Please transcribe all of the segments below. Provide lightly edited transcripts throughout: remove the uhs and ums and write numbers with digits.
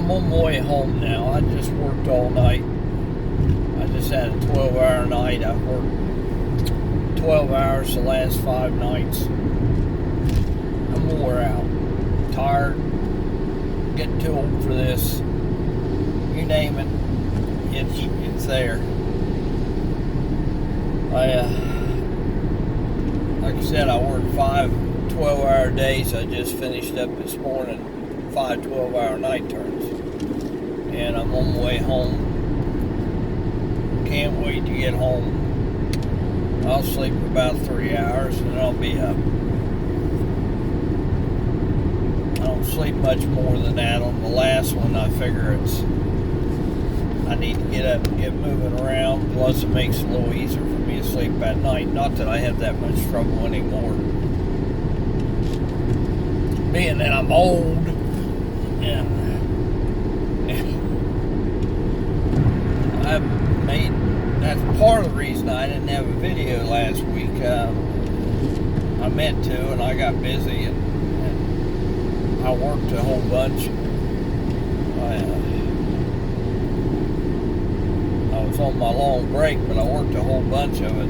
I'm on my way home now. I just worked all night. I just had a 12-hour night. I've worked 12 hours the last 5 nights. I'm wore out. Tired. Getting too old for this. You name it. It's there. Like I said, I worked 5 12-hour days. I just finished up this morning 5 12-hour night turns, and I'm on my way home. Can't wait to get home. I'll sleep for about 3 hours and then I'll be up. I don't sleep much more than that. On the last one, I figure I need to get up and get moving around. Plus, it makes it a little easier for me to sleep at night. Not that I have that much trouble anymore. Being that I'm old, and that's part of the reason I didn't have a video last week. I meant to, and I got busy, and I worked a whole bunch. I was on my long break, but I worked a whole bunch of it.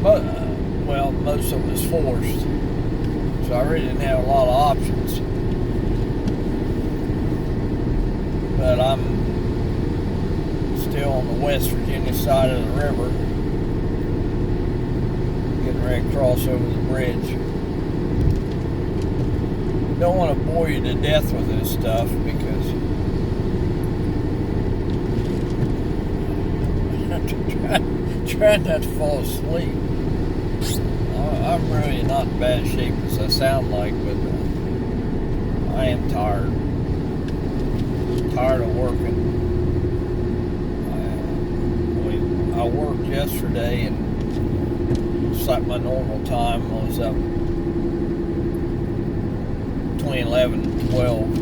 But, most of it was forced, so I really didn't have a lot of options. But I'm still on the West Virginia side of the river, getting ready to cross over the bridge. Don't want to bore you to death with this stuff because I'm trying not to fall asleep. I'm really not in bad shape as I sound like, but I am tired. Tired of working. I worked yesterday, and it's like my normal time. I was up between 11 and 12.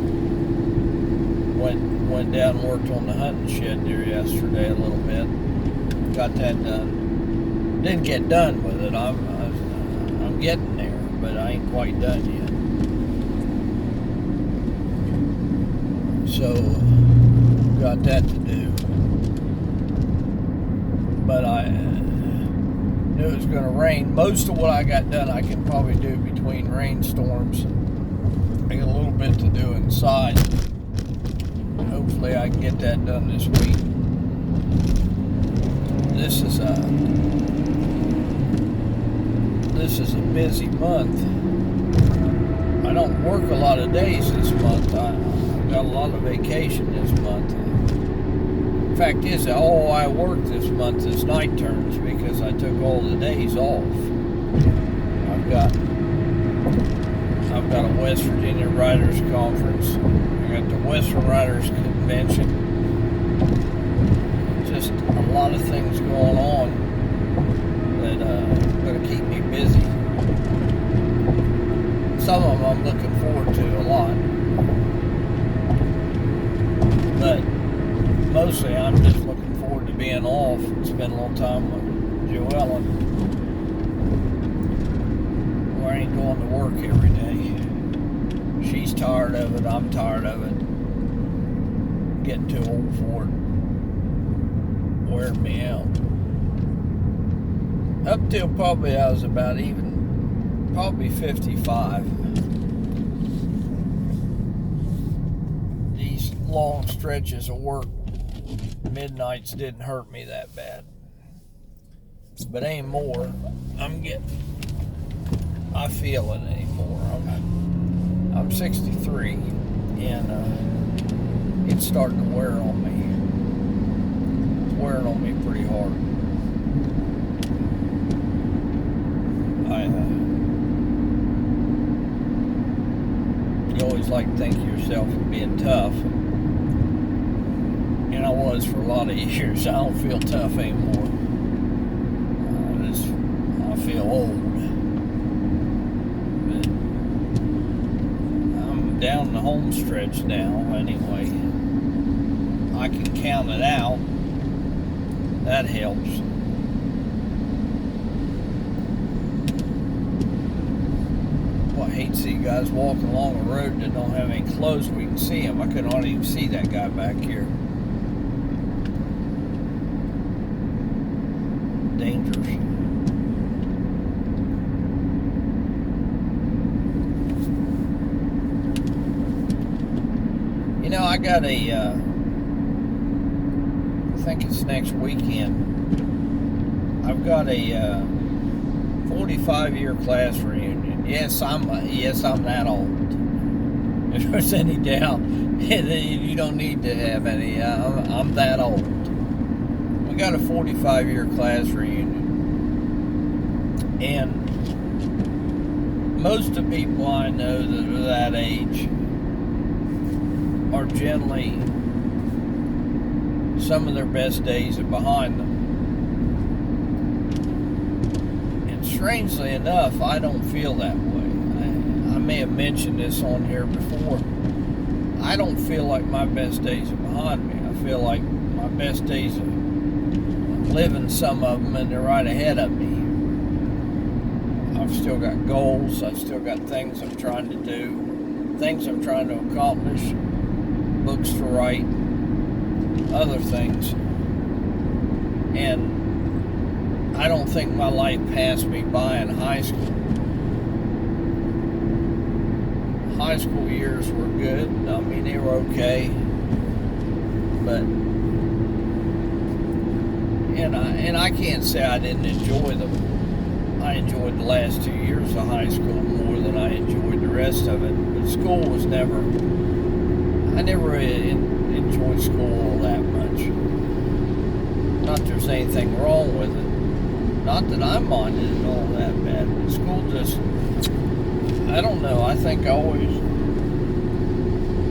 Went down and worked on the hunting shed there yesterday a little bit. Got that done. Didn't get done with it. I'm getting there, but I ain't quite done yet. So got that to do. But I knew it was going to rain. Most of what I got done I can probably do between rainstorms. I got a little bit to do inside. Hopefully I can get that done this week. This is a busy month. I don't work a lot of days this month. I got a lot of vacation this month. Fact is, all I work this month is night turns because I took all the days off. I've got a West Virginia Writers Conference. I got the Western Writers Convention. Just a lot of things going on that are going to keep me busy. Some of them I'm looking forward to a lot. But mostly I'm just looking forward to being off and spend a little time with Joellen, where I ain't going to work every day. She's tired of it, I'm tired of it. Getting too old for it. Wearing me out. Up till probably I was about probably 55. These long stretches of work, midnights didn't hurt me that bad. But anymore, I feel it anymore. I'm 63, and it's starting to wear on me. It's wearing on me pretty hard. You always like to think of yourself as being tough, and I was for a lot of years. I don't feel tough anymore. I feel old. But I'm down the home stretch now anyway. I can count it out. That helps. hate to see guys walking along a road that don't have any clothes where you can see them. I couldn't hardly even see that guy back here. Dangerous. You know, I got I think it's next weekend. I've got a 45-year class reunion. Yes, I'm that old. If there's any doubt, you don't need to have any. I'm that old. We got a 45-year class reunion, and most of the people I know that are that age are generally, some of their best days are behind them. And strangely enough, I don't feel that way. I may have mentioned this on here before. I don't feel like my best days are behind me. I feel like my best days are, I'm living some of them, and they're right ahead of me. I've still got goals. I've still got things I'm trying to do, things I'm trying to accomplish, books to write, other things. And I don't think my life passed me by in high school. High school years were good. I mean, they were okay. But and I can't say I didn't enjoy them. I enjoyed the last 2 years of high school more than I enjoyed the rest of it. But school was never, I never enjoyed school all that much. Not that there's anything wrong with it. Not that I minded it all that bad. But school just, I don't know. I think I always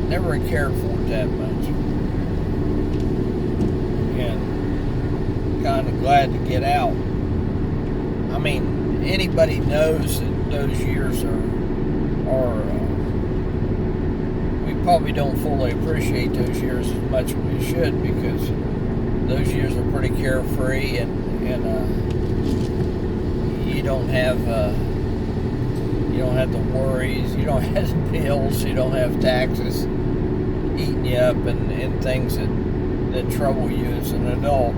never cared for it that much. And kind of glad to get out. I mean, anybody knows that those years are we probably don't fully appreciate those years as much as we should, because those years are pretty carefree, and you don't have the worries, you don't have the bills, you don't have taxes eating you up, and things that trouble you as an adult.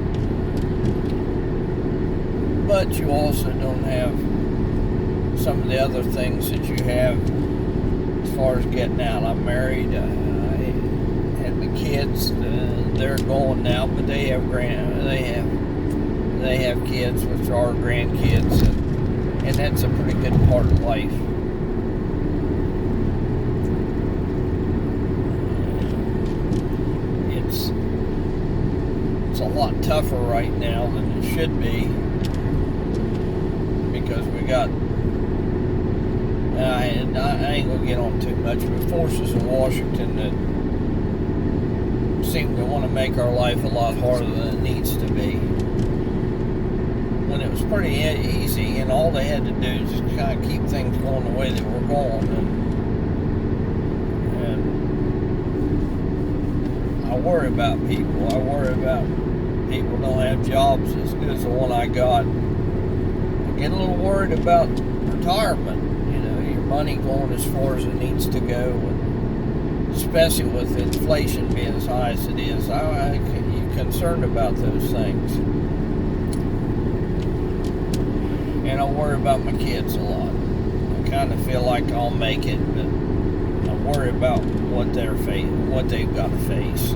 But you also don't have some of the other things that you have as far as getting out. I'm married. I had my kids. They're gone now, but they have kids, which are grandkids, and that's a pretty good part of life. It's a lot tougher right now than it should be, because we got, I ain't gonna get on too much, but forces in Washington that seem to want to make our life a lot harder than it needs to be. When it was pretty easy, and all they had to do is just kind of keep things going the way they were going. And I worry about people. I worry about people who don't have jobs as good as the one I got. I get a little worried about retirement. You know, your money going as far as it needs to go, and especially with inflation being as high as it is, I'm concerned about those things. And I worry about my kids a lot. I kind of feel like I'll make it, but I worry about what they've got to face.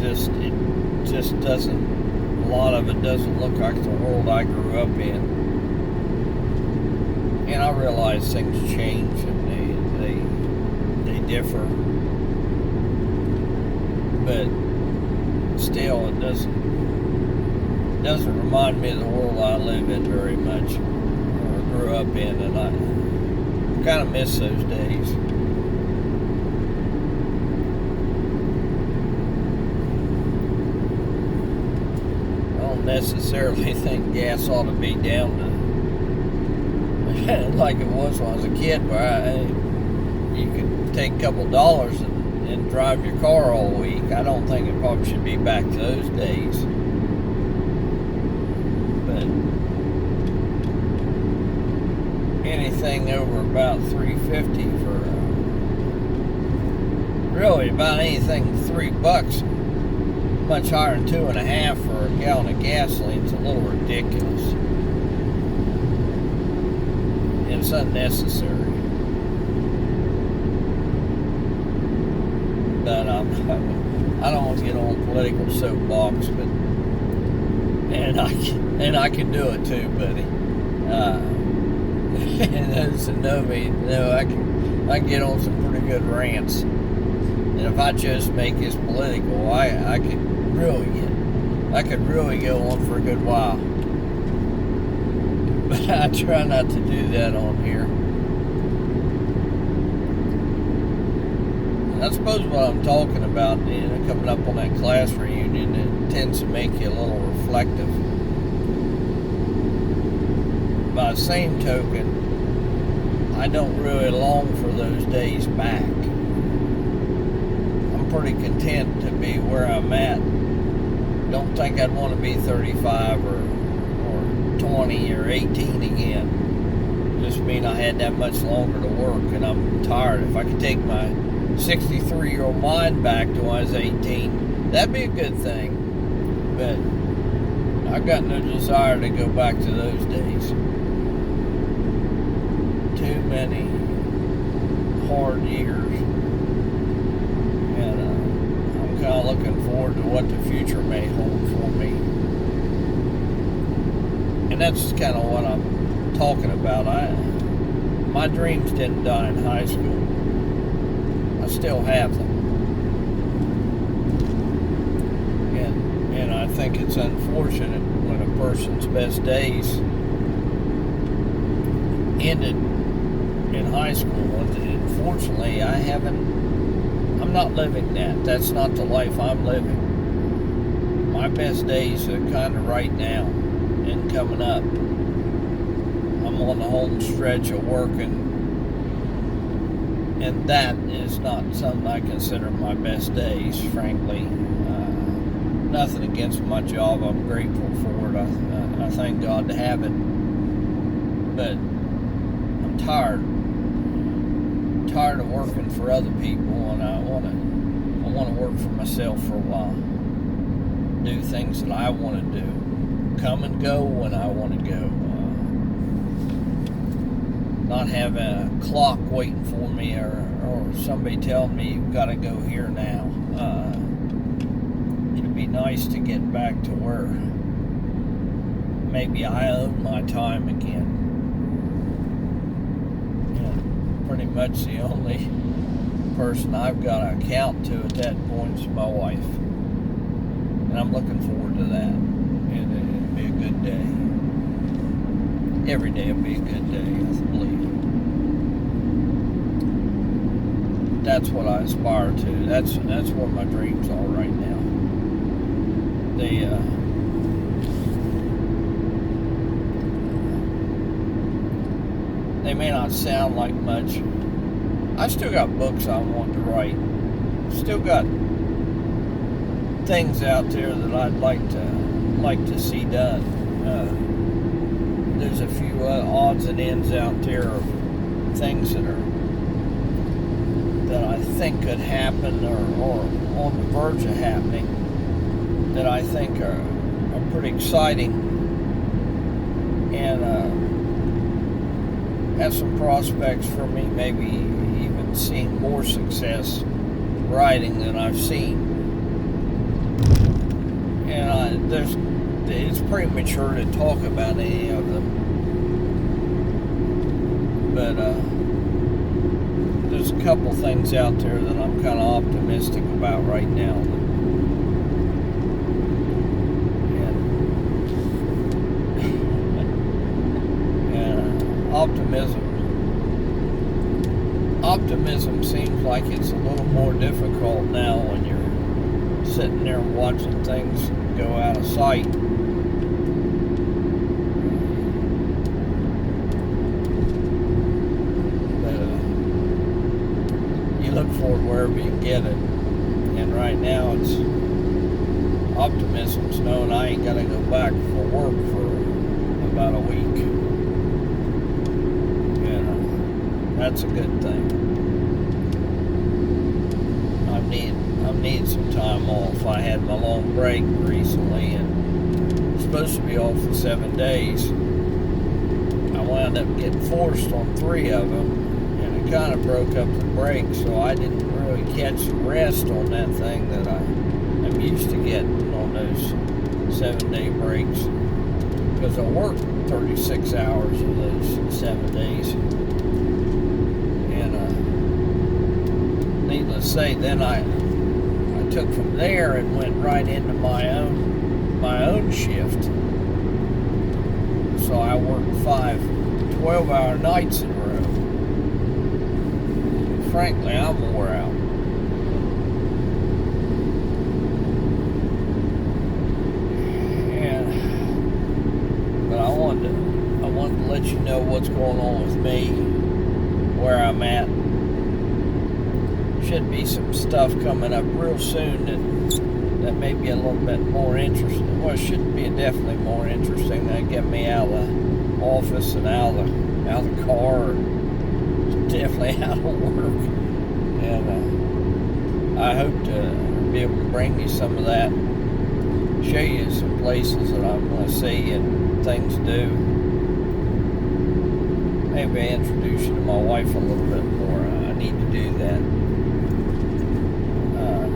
It just doesn't. A lot of it doesn't look like the world I grew up in. And I realize things change and they differ, but still, it doesn't remind me of the world I live in very much, or grew up in, and I kind of miss those days. I don't necessarily think gas ought to be down to like it was when I was a kid, where you could take a couple dollars and drive your car all week. I don't think it probably should be back to those days. But anything over about $3.50 for really about anything $3, much higher than $2.50 for a gallon of gasoline is a little ridiculous. And it's unnecessary. But I don't want to get on political soapbox, but and I can do it too, buddy. And those that know me know I can get on some pretty good rants. And if I chose to make this political, I could really go on for a good while. But I try not to do that on here. And I suppose what I'm talking about, coming up on that class reunion, it tends to make you a little reflective. By the same token, I don't really long for those days back. I'm pretty content to be where I'm at. Don't think I'd want to be 35 or 20 or 18 again. Just mean I had that much longer to work, and I'm tired. If I could take my 63-year-old mind back to when I was 18, that'd be a good thing. But I've got no desire to go back to those days. Too many hard years. And I'm kind of looking forward to what the future may hold for me. And that's kind of what I'm talking about. My dreams didn't die in high school. I still have them. And I think it's unfortunate when a person's best days ended in high school. Unfortunately, I'm not living that. That's not the life I'm living. My best days are kind of right now and coming up. I'm on the home stretch of working, and that is not something I consider my best days, frankly. Nothing against my job. I'm grateful for it. I thank God to have it. But I'm tired of working for other people, and I want to work for myself for a while. Do things that I want to do. Come and go when I want to go. Not have a clock waiting for me or somebody telling me you've got to go here now. It'd be nice to get back to where maybe I own my time again. Pretty much the only person I've got to account to at that point is my wife. And I'm looking forward to that. It'll be a good day. Every day will be a good day, I believe. That's what I aspire to. That's where my dreams are right now. They may not sound like much. I still got books I want to write. Still got things out there that I'd like to see done. There's a few odds and ends out there of things that I think could happen or on the verge of happening that I think are pretty exciting and have some prospects for me maybe even seeing more success writing than I've seen. And it's premature to talk about any of them, but there's a couple things out there that I'm kind of optimistic about right now. Optimism seems like it's a little more difficult now when you're sitting there watching things go out of sight. But you look for it wherever you can get it. And right now it's optimism's knowing I ain't got to go back for work for about a week. That's a good thing. I'm needing some time off. I had my long break recently and was supposed to be off for 7 days. I wound up getting forced on 3 of them, and it kind of broke up the break, so I didn't really catch the rest on that thing that I'm used to getting on those 7-day breaks, because I worked 36 hours of those 7 days. And needless to say, then I took from there and went right into my own shift. So I worked 5 12-hour nights in a row. Frankly, I'm wore out. But I wanted to let you know what's going on with me, where I'm at. Should be some stuff coming up real soon that may be a little bit more interesting. Well, it should be definitely more interesting. That get me out of the office and out of the car, and definitely out of work. And I hope to be able to bring you some of that, show you some places that I'm going to see and things to do. Maybe introduce you to my wife a little bit more. I need to do that.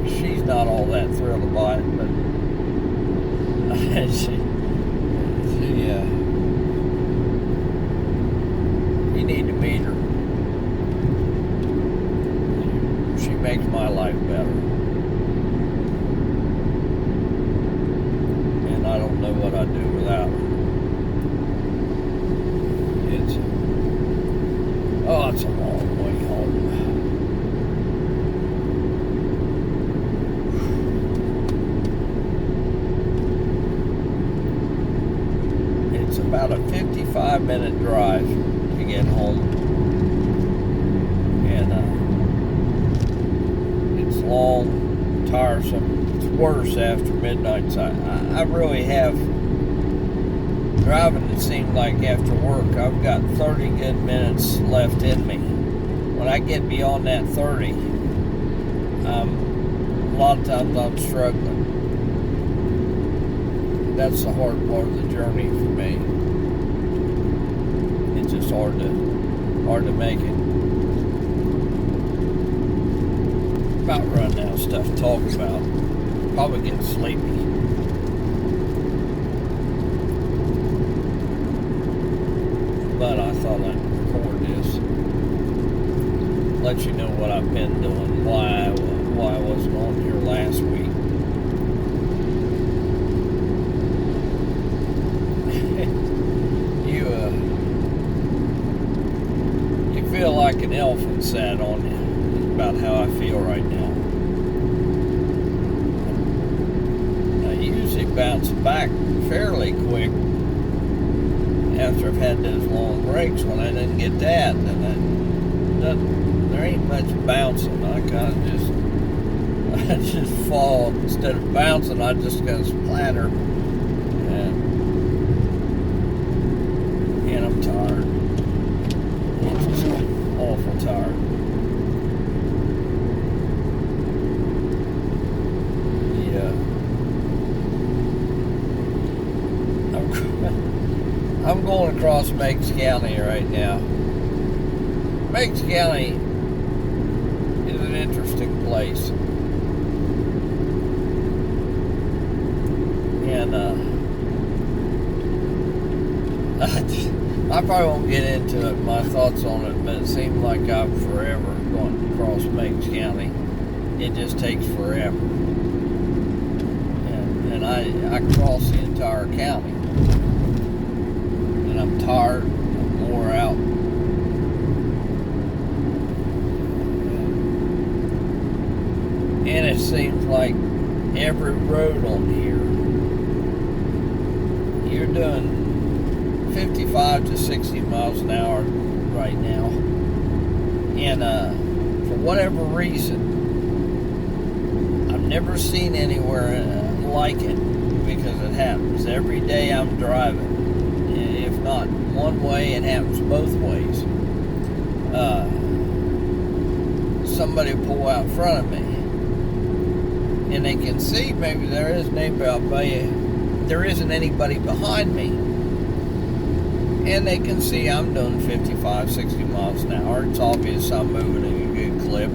She's not all that thrilled about it, but you need to meet her. She makes my life better. And I don't know what I'd do without her. It's a long way home. It's about a 55-minute drive to get home. And it's long, tiresome. It's worse after midnight. So I really have driving. It seemed like after work, I've got 30 good minutes left in me. When I get beyond that 30, a lot of times I'm struggling. That's the hard part of the journey for me. It's just hard to make it. About running out of stuff to talk about. Probably getting sleepy. But I thought I'd record this. Let you know what I've been doing, why I wasn't on here last week. You feel like an elephant sat on you. That's about how I feel right now. I usually bounce back fairly quick after I've had those long breaks. When I didn't get that, then there ain't much bouncing. I kind of just fall. Instead of bouncing, I just kind of splatter, and I'm tired. I'm just awful tired. Yeah. I'm going across Meigs County right now. Meigs County is an interesting place. And I probably won't get into it, my thoughts on it, but it seems like I'm forever going across Meigs County. It just takes forever. And I cross the entire county. I'm tired, I'm wore out. And it seems like every road on here, you're doing 55 to 60 miles an hour right now. And for whatever reason, I've never seen anywhere like it, because it happens every day I'm driving. If not one way, it happens both ways. somebody pull out in front of me, and they can see maybe there isn't anybody behind me, and they can see I'm doing 55, 60 miles an hour. It's obvious I'm moving at a good clip,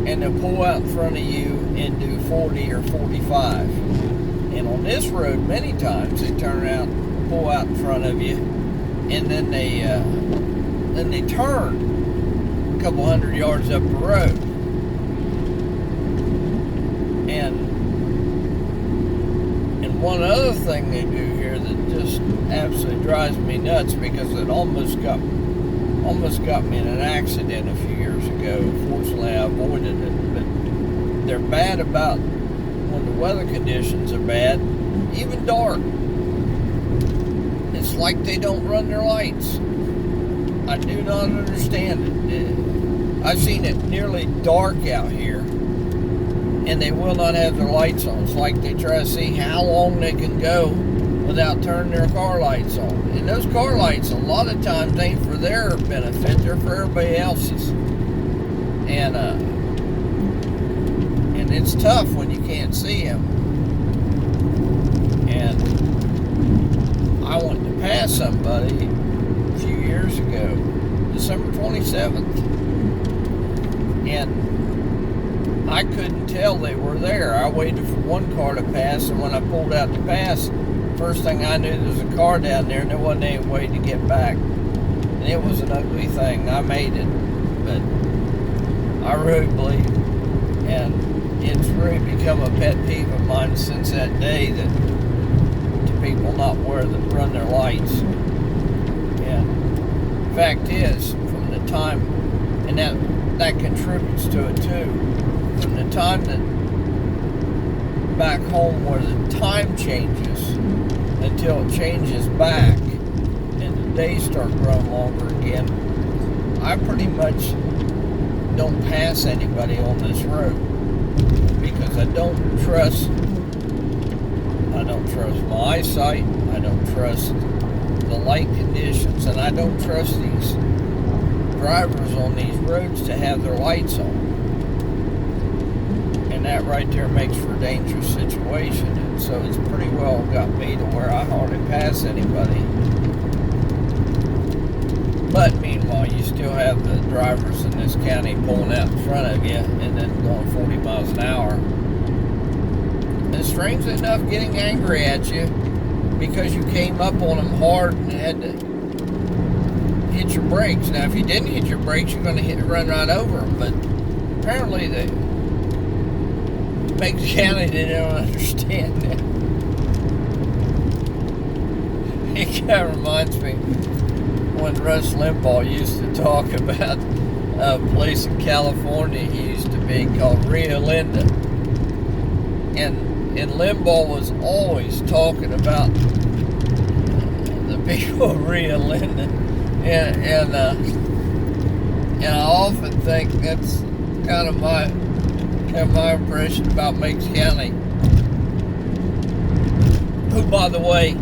and they'll pull out in front of you and do 40 or 45. And on this road, many times they turn around, pull out in front of you, and then they turn a couple hundred yards up the road. And one other thing they do here that just absolutely drives me nuts, because it almost got me in an accident a few years ago. Fortunately, I avoided it. But they're bad about when the weather conditions are bad, even dark. It's like they don't run their lights. I do not understand it. I've seen it nearly dark out here, and they will not have their lights on. It's like they try to see how long they can go without turning their car lights on. And those car lights, a lot of times, ain't for their benefit. They're for everybody else's. And it's tough when you can't see them. And I went to pass somebody a few years ago, December 27th. And I couldn't tell they were there. I waited for one car to pass, and when I pulled out to pass, first thing I knew, there was a car down there, and there wasn't any way to get back. And it was an ugly thing. I made it, but I really believe, and it's really become a pet peeve of mine since that day, that to people not run their lights. And the fact is, from the time, and that contributes to it too, from the time that back home where the time changes until it changes back and the days start growing longer again, I pretty much don't pass anybody on this road, because I don't trust my eyesight, I don't trust the light conditions, and I don't trust these drivers on these roads to have their lights on. And that right there makes for a dangerous situation. And so it's pretty well got me to where I hardly pass anybody. But meanwhile, you still have the drivers in this county pulling out in front of you and then going 40 miles an hour. And strangely enough, getting angry at you because you came up on them hard and had to hit your brakes. Now, if you didn't hit your brakes, you're going to run right over them. But apparently, Meigs County, they don't understand that. It kind of reminds me when Rush Limbaugh used to talk about a place in California he used to be called Rio Linda. And Limbaugh was always talking about the people of Rio Linda. And I often think that's kind of my impression about Meigs County. Who, by the way,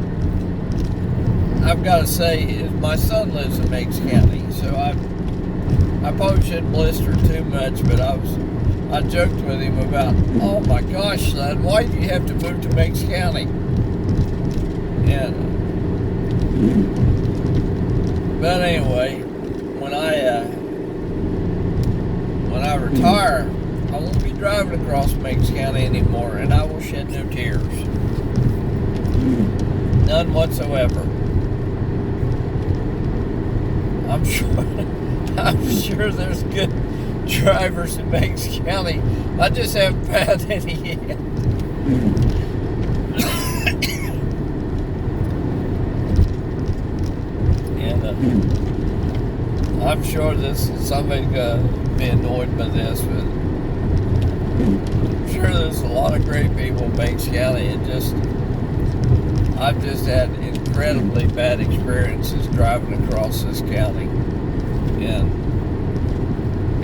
I've got to say, my son lives in Meigs County, so I probably shouldn't blister too much, but I joked with him about, oh my gosh, son, why do you have to move to Meigs County? And but anyway, when I retire, I won't be driving across Meigs County anymore, and I will shed no tears. None whatsoever. I'm sure there's good drivers in Meigs County. I just haven't found any yet. And I'm sure somebody's gonna be annoyed by this, but I'm sure there's a lot of great people in Meigs County. I've just had incredibly bad experiences driving across this county.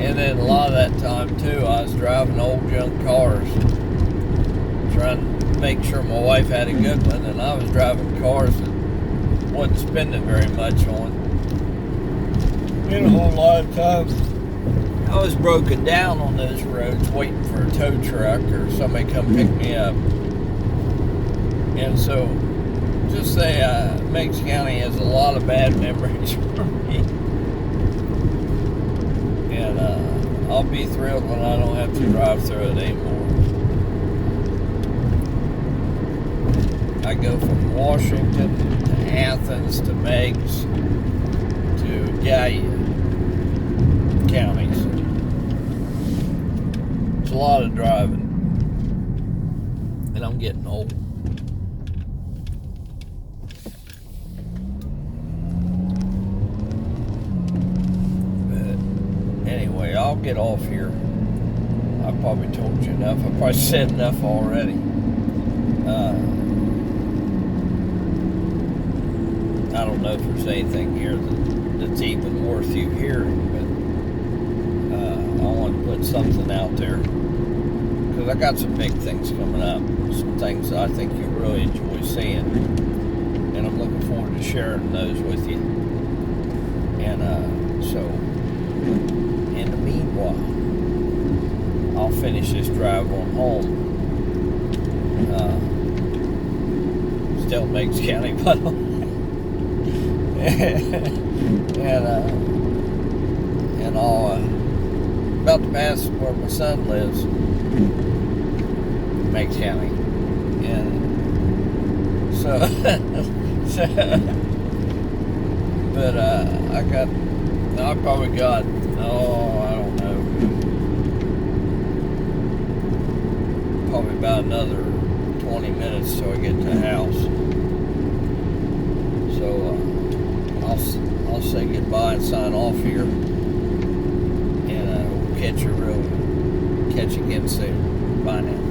And then a lot of that time too, I was driving old junk cars, trying to make sure my wife had a good one, and I was driving cars that wasn't spending very much on. spent a whole lot of time. I was broken down on those roads waiting for a tow truck or somebody come pick me up. And so, just say Meigs County has a lot of bad memories for me. And I'll be thrilled when I don't have to drive through it anymore. I go from Washington to Athens to Meigs to Gallia counties. It's a lot of driving. And I'm getting old. Anyway, I'll get off here. I probably told you enough. I probably said enough already. I don't know if there's anything here that's even worth you hearing, but I want to put something out there because I got some big things coming up, some things that I think you really enjoy seeing, and I'm looking forward to sharing those with you. And so, in the meanwhile, I'll finish this drive on home. Still Meigs County, but and I'll about to pass where my son lives, Meigs County, and so, but I probably got, I don't know, probably about another 20 minutes till I get to the house. So I'll say goodbye and sign off here, and we'll catch you again soon. Bye now.